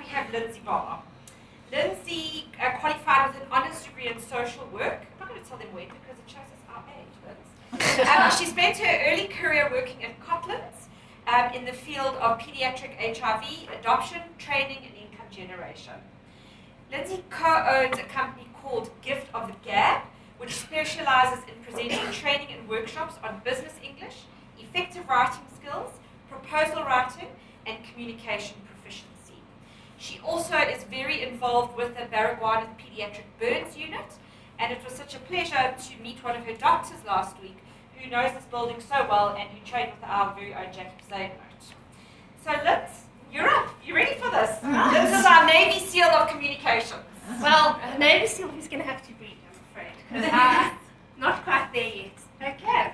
we have Lyndsay Barr. Lyndsay qualified with an honours degree in social work. I'm not going to tell them when because it shows us our age, Lynz. She spent her early career working in Cotlands in the field of pediatric HIV, adoption, training and income generation. Lyndsay co-owns a company called Gift of the Gab, which specializes in presenting training and workshops on business English, effective writing skills, proposal writing, and communication proficiency. She also is very involved with the Baragwanath Pediatric Burns Unit, and it was such a pleasure to meet one of her doctors last week who knows this building so well and who trained with our very own Jackie Zaynot. So Lynz, you're up. You ready for this? This is our Navy SEAL of communications. Well, a Navy SEAL who's going to have to breathe, I'm afraid, because I'm not quite there yet. Okay.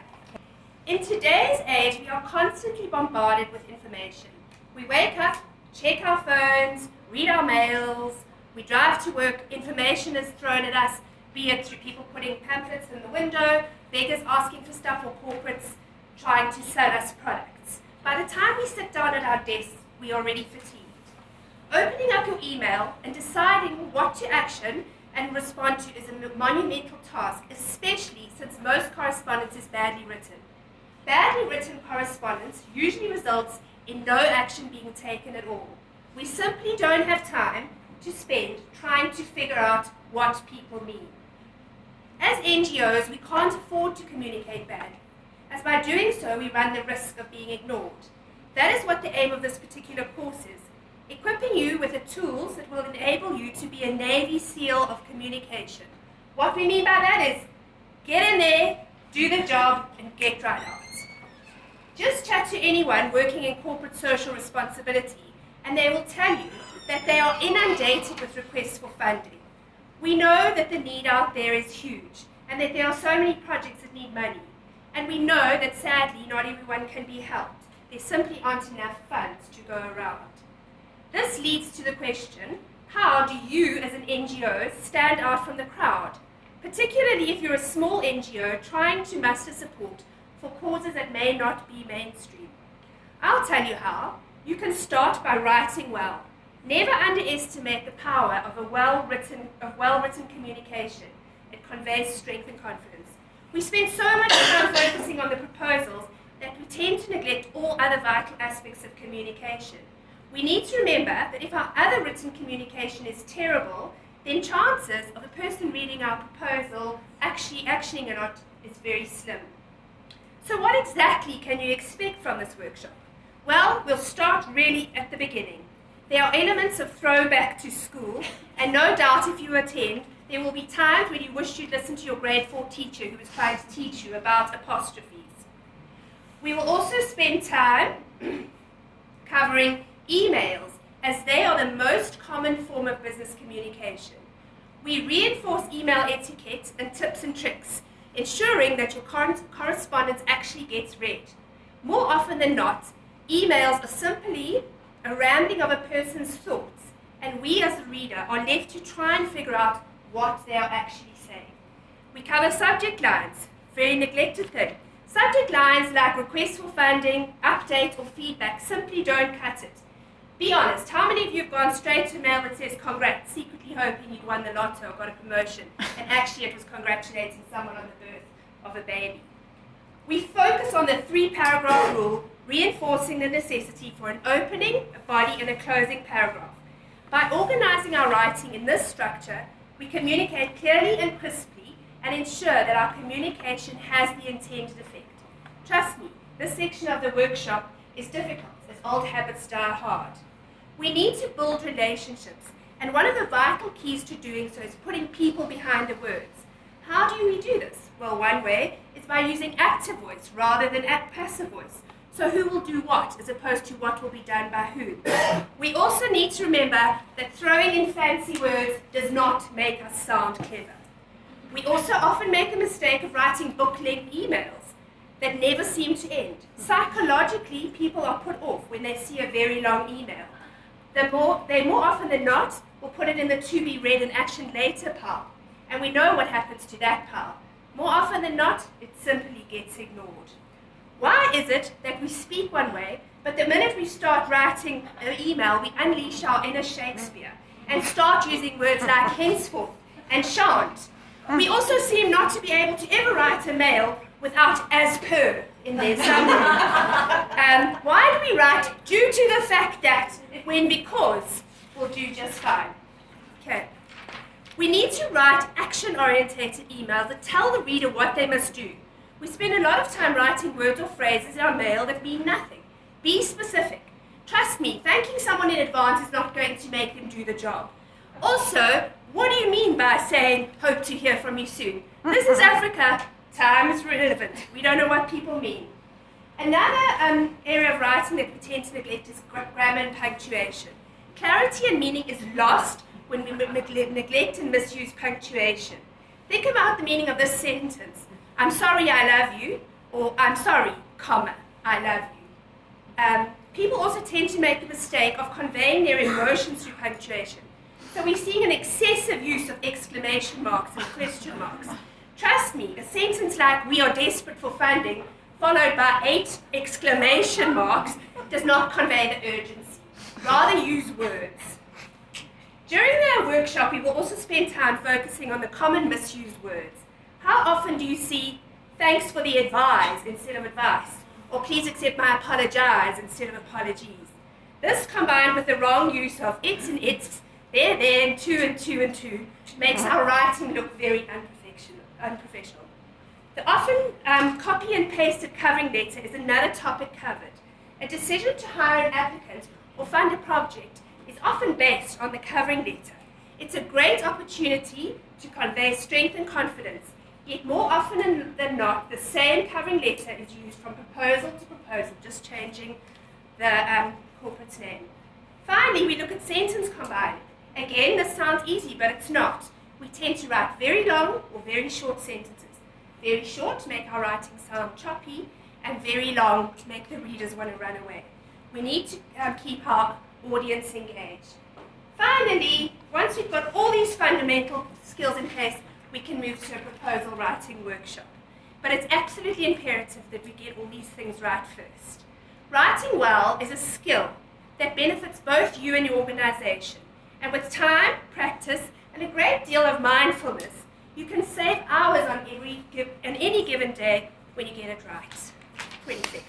In today's age, we are constantly bombarded with information. We wake up, check our phones, read our mails, we drive to work, information is thrown at us, be it through people putting pamphlets in the window, beggars asking for stuff, or corporates trying to sell us products. By the time we sit down at our desks, we are already fatigued. Opening up your email and deciding what to action and respond to is a monumental task, especially since most correspondence is badly written. Badly written correspondence usually results in no action being taken at all. We simply don't have time to spend trying to figure out what people mean. As NGOs, we can't afford to communicate badly, as by doing so we run the risk of being ignored. That is what the aim of this particular course is, equipping you with the tools that will enable you to be a Navy SEAL of communication. What we mean by that is, get in there, do the job, and get right out. Just chat to anyone working in corporate social responsibility, and they will tell you that they are inundated with requests for funding. We know that the need out there is huge, and that there are so many projects that need money. And we know that sadly not everyone can be helped. There simply aren't enough funds to go around. This leads to the question, how do you as an NGO stand out from the crowd? Particularly if you're a small NGO trying to muster support for causes that may not be mainstream. I'll tell you how. You can start by writing well. Never underestimate the power of well-written communication. It conveys strength and confidence. We spend so much time focusing on the proposals that we tend to neglect all other vital aspects of communication. We need to remember that if our other written communication is terrible, then chances of the person reading our proposal actually actioning it on is very slim. So what exactly can you expect from this workshop? Well, we'll start really at the beginning. There are elements of throwback to school, and no doubt if you attend, there will be times when you wish you'd listened to your grade 4 teacher who was trying to teach you about apostrophes. We will also spend time covering emails, as they are the most common form of business communication. We reinforce email etiquette and tips and tricks, ensuring that your correspondence actually gets read. More often than not, emails are simply a rambling of a person's thoughts, and we as the reader are left to try and figure out what they are actually saying. We cover subject lines, very neglected thing. Subject lines like request for funding, update, or feedback simply don't cut it. Be honest, how many of you have gone straight to mail that says congrats, secretly hoping you'd won the lotto or got a promotion, and actually it was congratulating someone on the birth of a baby? We focus on the 3-paragraph rule, reinforcing the necessity for an opening, a body, and a closing paragraph. By organizing our writing in this structure, we communicate clearly and crisply and ensure that our communication has the intended effect. Trust me, this section of the workshop is difficult, as old habits die hard. We need to build relationships, and one of the vital keys to doing so is putting people behind the words. How do we do this? Well, one way is by using active voice rather than passive voice. So who will do what, as opposed to what will be done by who? We also need to remember that throwing in fancy words does not make us sound clever. We also often make the mistake of writing book-length emails that never seem to end. Psychologically, people are put off when they see a very long email. They more often than not will put it in the to be read and action later pile. And we know what happens to that pile. More often than not, it simply gets ignored. Why is it that we speak one way, But the minute we start writing an email, we unleash our inner Shakespeare and start using words like henceforth and shan't. We also seem not to be able to ever write a mail without as per in their summary. Why do we write due to the fact that when because will do just fine? Okay. We need to write action-orientated emails that tell the reader what they must do. We spend a lot of time writing words or phrases in our mail that mean nothing. Be specific. Trust me, thanking someone in advance is not going to make them do the job. Also, what do you mean by saying, hope to hear from you soon? This is Africa. Time is relevant. We don't know what people mean. Another area of writing that we tend to neglect is grammar and punctuation. Clarity and meaning is lost when we neglect and misuse punctuation. Think about the meaning of this sentence. I'm sorry, I love you, or I'm sorry, comma, I love you. People also tend to make the mistake of conveying their emotions through punctuation. So we're seeing an excessive use of exclamation marks and question marks. Trust me, a sentence like, we are desperate for funding, followed by 8 exclamation marks, does not convey the urgency. Rather use words. During our workshop, we will also spend time focusing on the common misused words. How often do you see, thanks for the advice instead of advice, or please accept my apologize instead of apologies? This, combined with the wrong use of it's and its, there, and two, makes our writing look very unprofessional. The often copy and pasted covering letter is another topic covered. A decision to hire an applicant or fund a project is often based on the covering letter. It's a great opportunity to convey strength and confidence, yet more often than not, the same covering letter is used from proposal to proposal, just changing the corporate's name. Finally, we look at sentence combining. Again, this sounds easy, but it's not. We tend to write very long or very short sentences. Very short to make our writing sound choppy, and very long to make the readers want to run away. We need to keep our audience engaged. Finally, once we've got all these fundamental skills in place, we can move to a proposal writing workshop. But it's absolutely imperative that we get all these things right first. Writing well is a skill that benefits both you and your organization. And with time, practice, and a great deal of mindfulness, you can save hours on any given day when you get it right. 20 seconds.